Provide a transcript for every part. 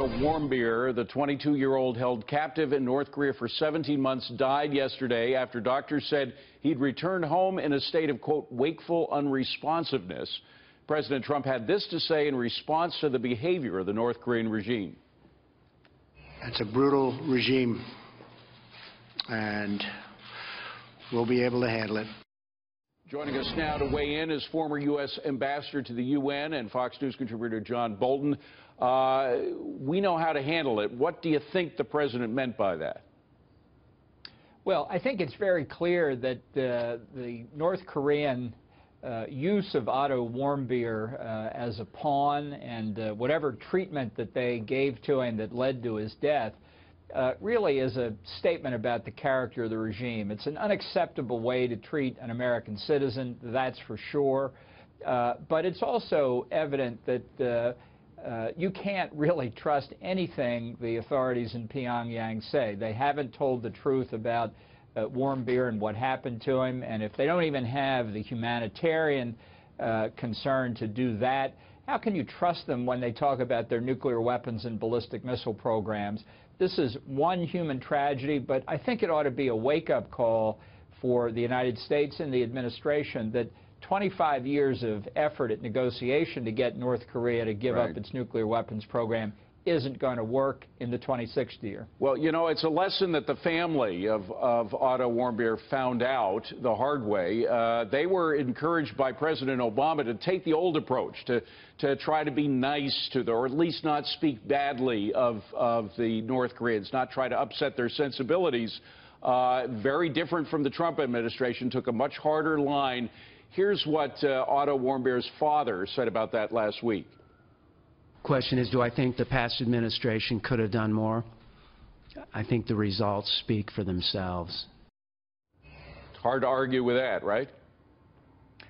Otto Warmbier, the 22-year-old held captive in North Korea for 17 months, died yesterday after doctors said he'd returned home in a state of, quote, wakeful unresponsiveness. President Trump had this to say in response to the behavior of the North Korean regime. It's a brutal regime, and we'll be able to handle it. Joining us now to weigh in is former U.S. Ambassador to the UN and Fox News contributor John Bolton. We know how to handle it. What do you think the president meant by that? Well, I think it's very clear that the North Korean use of Otto Warmbier as a pawn and whatever treatment that they gave to him that led to his death really is a statement about the character of the regime. It's an unacceptable way to treat an American citizen, that's for sure. But it's also evident that you can't really trust anything the authorities in Pyongyang say. They haven't told the truth about Warmbier and what happened to him, and if they don't even have the humanitarian concern to do that, how can you trust them when they talk about their nuclear weapons and ballistic missile programs? This is one human tragedy, but I think it ought to be a wake-up call for the United States and the administration that 25 years of effort at negotiation to get North Korea to give up its nuclear weapons program isn't going to work in the 26th year. Well, you know, it's a lesson that the family of Otto Warmbier found out the hard way. They were encouraged by President Obama to take the old approach, to try to be nice to them, or at least not speak badly of the North Koreans, not try to upset their sensibilities. Very different from the Trump administration, took a much harder line. Here's what Otto Warmbier's father said about that last week. Question is, do I think the past administration could have done more? I think the results speak for themselves. It's hard to argue with that, right?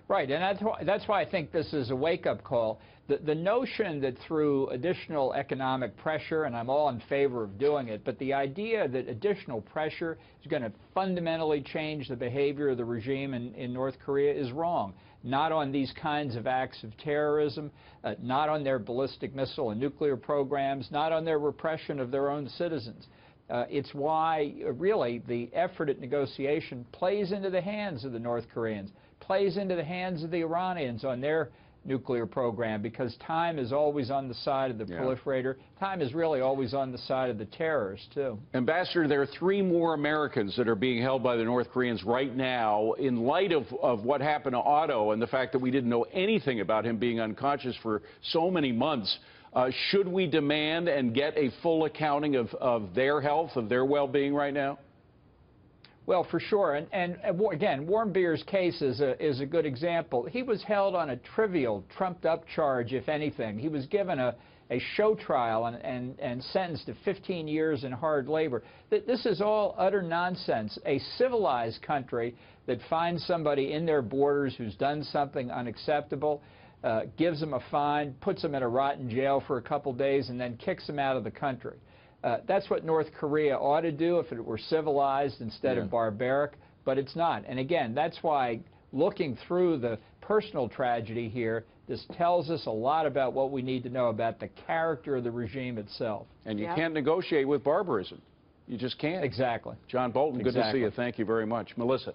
Right, and that's why I think this is a wake-up call. The notion that through additional economic pressure, and I'm all in favor of doing it, but the idea that additional pressure is going to fundamentally change the behavior of the regime in North Korea is wrong. Not on these kinds of acts of terrorism, not on their ballistic missile and nuclear programs, not on their repression of their own citizens. It's why, really, the effort at negotiation plays into the hands of the North Koreans, plays into the hands of the Iranians on their nuclear program, because time is always on the side of the proliferator. Time is really always on the side of the terrorists, too. Ambassador, there are 3 more Americans that are being held by the North Koreans right now. In light of what happened to Otto and the fact that we didn't know anything about him being unconscious for so many months, should we demand and get a full accounting of their health, of their well-being right now? Well, for sure, and again, Warmbier's case is a good example. He was held on a trivial, trumped-up charge, if anything. He was given a show trial and sentenced to 15 years in hard labor. This is all utter nonsense. A civilized country that finds somebody in their borders who's done something unacceptable, gives them a fine, puts them in a rotten jail for a couple days, and then kicks them out of the country. That's what North Korea ought to do if it were civilized instead of barbaric, but it's not. And again, that's why looking through the personal tragedy here, this tells us a lot about what we need to know about the character of the regime itself. And you can't negotiate with barbarism. You just can't. Exactly. John Bolton, good to see you. Thank you very much. Melissa.